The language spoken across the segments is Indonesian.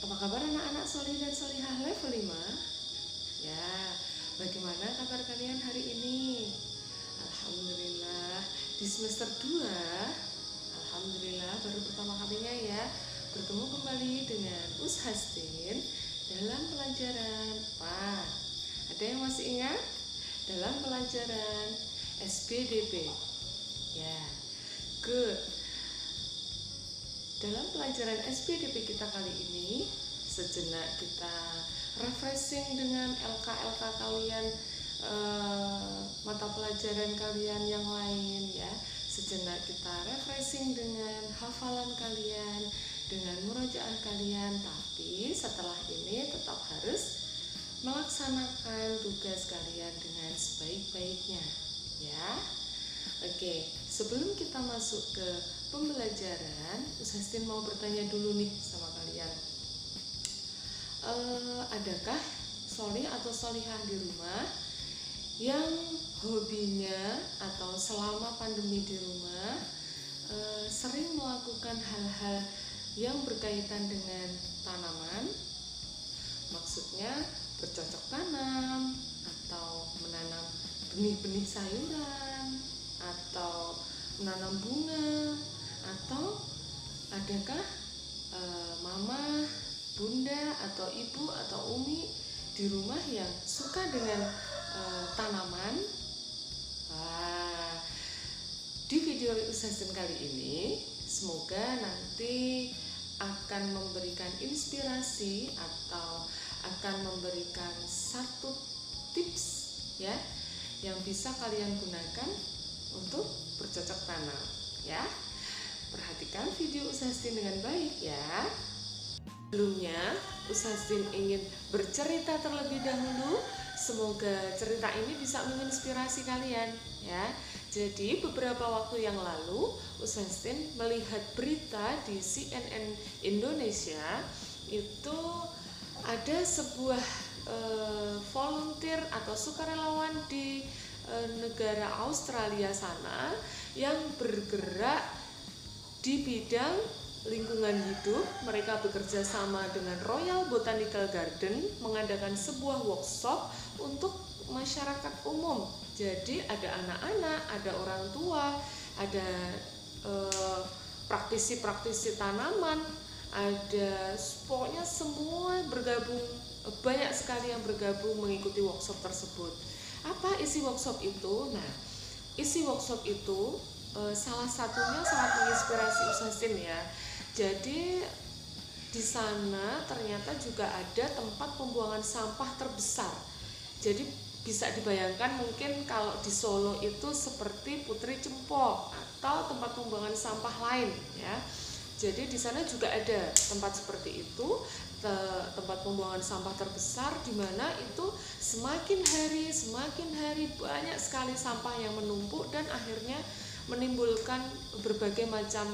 Apa kabar anak-anak solih dan solihah level 5? Ya, bagaimana kabar kalian hari ini? Alhamdulillah, di semester 2, alhamdulillah baru pertama kalinya ya bertemu kembali dengan Us Hastin dalam pelajaran PAN. Ada yang masih ingat? Dalam pelajaran SPDP. Ya, good. Dalam pelajaran SPDP kita kali ini, sejenak kita refreshing dengan LK-LK kalian, mata pelajaran kalian yang lain ya. Sejenak kita refreshing dengan hafalan kalian, dengan murojaah kalian. Tapi setelah ini tetap harus melaksanakan tugas kalian dengan sebaik-baiknya ya. Oke, sebelum kita masuk ke pembelajaran, Us Hastin mau bertanya dulu nih sama kalian. Adakah solih atau solihah di rumah yang hobinya atau selama pandemi di rumah sering melakukan hal-hal yang berkaitan dengan tanaman? Maksudnya bercocok tanam atau menanam benih-benih sayuran atau menanam bunga, atau adakah mama, bunda atau ibu atau umi di rumah yang suka dengan tanaman? Di video Us Hastin kali ini semoga nanti akan memberikan inspirasi atau akan memberikan satu tips ya yang bisa kalian gunakan untuk bercocok tanam ya. Perhatikan video Us Hastin dengan baik ya. Sebelumnya Us Hastin ingin bercerita terlebih dahulu. Semoga cerita ini bisa menginspirasi kalian ya. Jadi beberapa waktu yang lalu Us Hastin melihat berita di CNN Indonesia, itu ada sebuah volunteer atau sukarelawan di negara Australia sana yang bergerak di bidang lingkungan hidup. Mereka bekerja sama dengan Royal Botanical Garden mengadakan sebuah workshop untuk masyarakat umum. Jadi ada anak-anak, ada orang tua, ada praktisi-praktisi tanaman, ada pokoknya semua bergabung, banyak sekali yang bergabung mengikuti workshop tersebut. Apa isi workshop itu? Nah, isi workshop itu salah satunya sangat menginspirasi Us Hastin ya. Jadi di sana ternyata juga ada tempat pembuangan sampah terbesar. Jadi bisa dibayangkan mungkin kalau di Solo itu seperti Putri Cempo atau tempat pembuangan sampah lain ya. Jadi di sana juga ada tempat seperti itu, tempat pembuangan sampah terbesar, di mana itu semakin hari banyak sekali sampah yang menumpuk dan akhirnya menimbulkan berbagai macam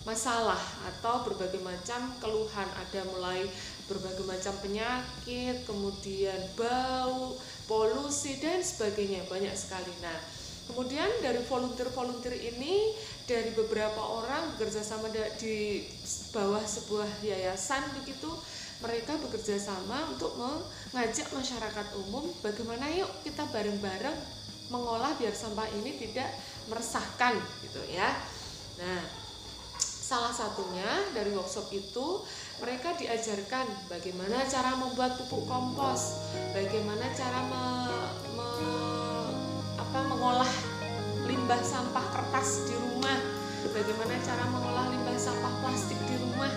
masalah atau berbagai macam keluhan. Ada mulai berbagai macam penyakit, kemudian bau, polusi dan sebagainya, banyak sekali. Nah, kemudian dari volunteer ini, dari beberapa orang bekerja sama di bawah sebuah yayasan begitu, mereka bekerja sama untuk mengajak masyarakat umum bagaimana yuk kita bareng-bareng mengolah biar sampah ini tidak meresahkan gitu ya. Nah, salah satunya dari workshop itu mereka diajarkan bagaimana cara membuat pupuk kompos, bagaimana cara mengolah limbah sampah kertas di rumah, bagaimana cara mengolah limbah sampah plastik di rumah,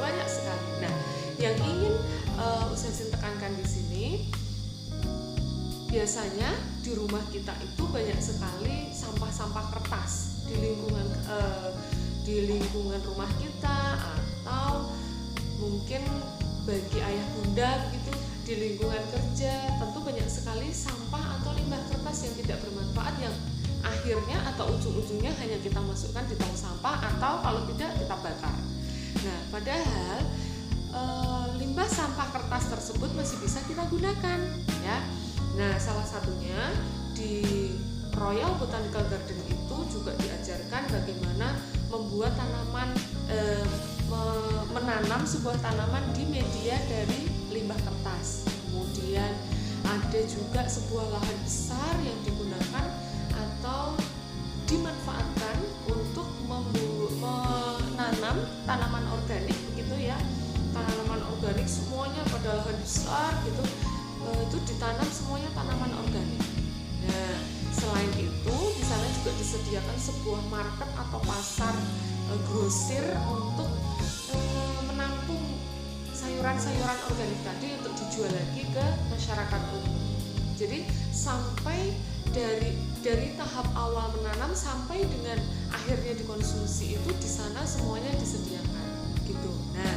banyak sekali. Nah, yang ingin Us Hastin tekankan di sini, biasanya di rumah kita itu banyak sekali sampah-sampah kertas di lingkungan rumah kita, atau mungkin bagi ayah bunda gitu di lingkungan kerja, tentu banyak sekali sampah atau limbah kertas yang tidak bermanfaat yang akhirnya atau ujung-ujungnya hanya kita masukkan di tong sampah atau kalau tidak kita bakar. Nah, padahal limbah sampah kertas tersebut masih bisa kita gunakan ya. Nah, salah satunya di Royal Botanical Garden itu juga diajarkan bagaimana membuat tanaman, menanam sebuah tanaman di media dari limbah kertas. Kemudian ada juga sebuah lahan besar yang digunakan atau dimanfaatkan untuk menanam tanaman organik begitu ya. Tanaman organik semuanya pada lahan besar gitu, itu ditanam semuanya tanaman organik. Nah, selain itu di sana juga disediakan sebuah market atau pasar grosir untuk menampung sayuran-sayuran organik tadi untuk dijual lagi ke masyarakat umum. Jadi sampai dari tahap awal menanam sampai dengan akhirnya dikonsumsi itu di sana semuanya disediakan gitu. Nah,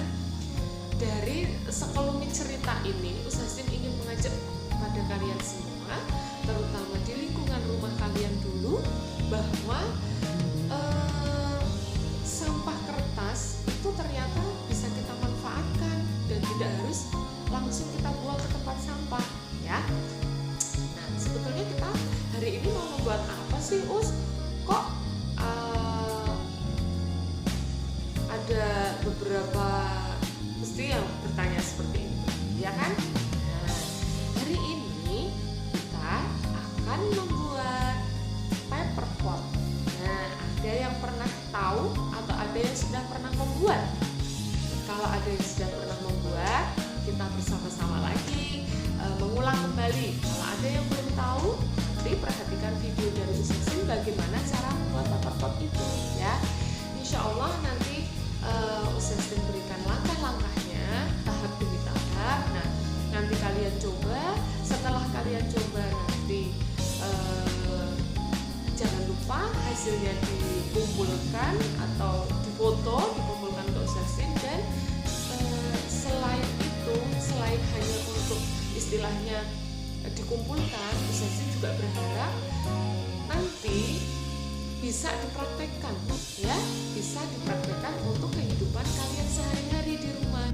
dari sekelumit cerita ini Ustazin ingin mengajak pada kalian semua, terutama di lingkungan rumah kalian dulu, bahwa sampah kertas itu ternyata bisa kita manfaatkan dan tidak harus langsung kita buang ke tempat sampah ya. Nah, sebetulnya kita hari ini mau membuat apa sih Us? Kok ada beberapa pasti yang bertanya seperti itu, ya kan? Nah, hari ini kita akan membuat paper pot. Nah, ada yang pernah tahu atau ada yang sudah pernah membuat? Kalau ada yang sudah pernah membuat, kita bersama-sama lagi mengulang kembali. Kalau ada yang belum tahu, nanti perhatikan video dari Ustazin bagaimana cara membuat paper pot itu ya. Insya Allah nanti Ustazin berikan langkah-langkahnya tahap demi tahap. Nah, nanti kalian coba. Setelah kalian coba nanti jangan lupa hasilnya dikumpulkan atau difoto, dikumpulkan ke Ustazin. Dan selain itu, selain hanya untuk istilahnya dikumpulkan, Ustazin juga berharap nanti bisa dipraktekkan ya, bisa dipraktekkan untuk kehidupan kalian sehari-hari di rumah.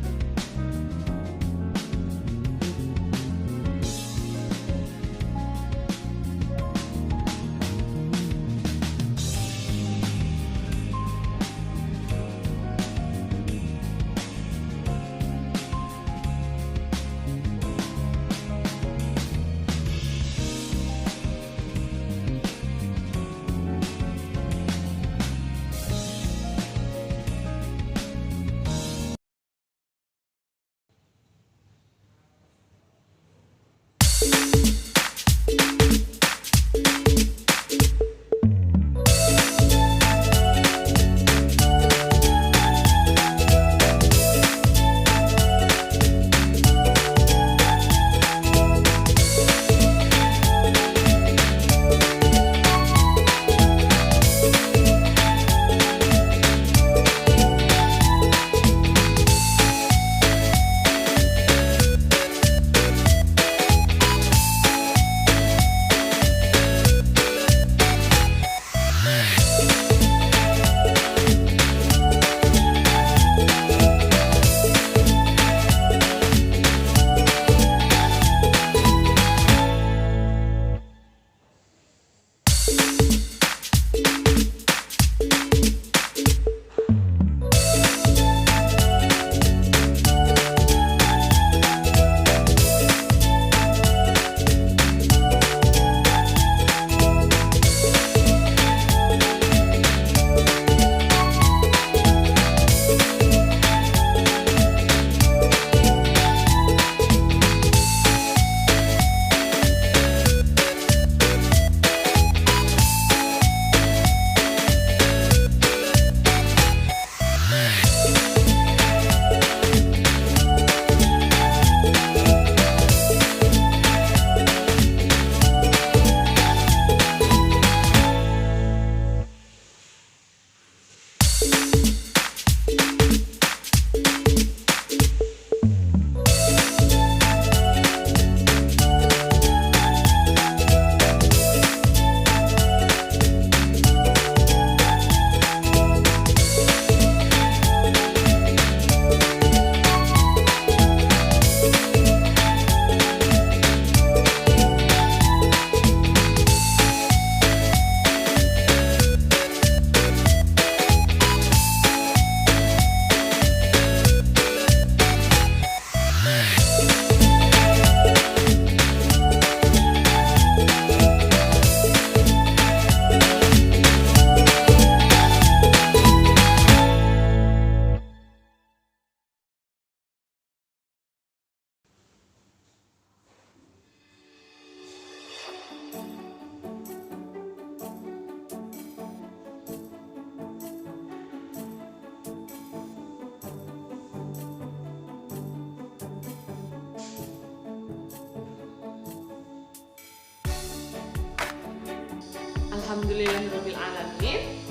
Alhamdulillahirabbil alamin.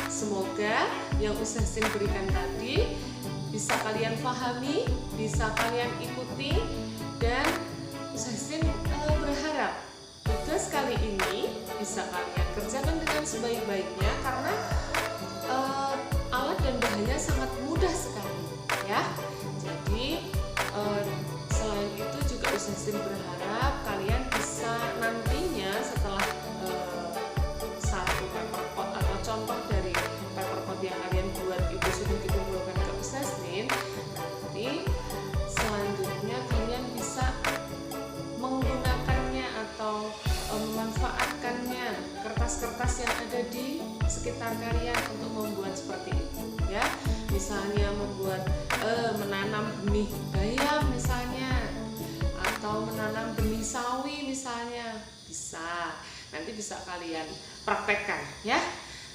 Semoga yang Ustaz Sin berikan tadi bisa kalian pahami, bisa kalian ikuti, dan Ustaz Sin berharap tugas kali ini bisa kalian kerjakan dengan sebaik-baiknya, karena alat dan bahannya sangat mudah sekali ya. Jadi selain itu juga Ustaz Sin berharap kalian bisa nantinya setelah satu paper pot atau contoh dari paper pot yang kalian buat itu sudah dikumpulkan ke Ustaz Sin, nanti selanjutnya kalian bisa menggunakannya atau memanfaatkannya kertas-kertas yang ada di sekitar kalian untuk membuat seperti itu ya. Misalnya membuat menanam benih bayam misalnya, atau menanam benih sawi misalnya, bisa nanti bisa kalian praktekkan ya.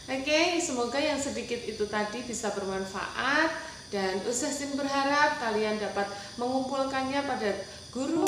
Oke, semoga yang sedikit itu tadi bisa bermanfaat, dan Ustaz Sin berharap kalian dapat mengumpulkannya pada guru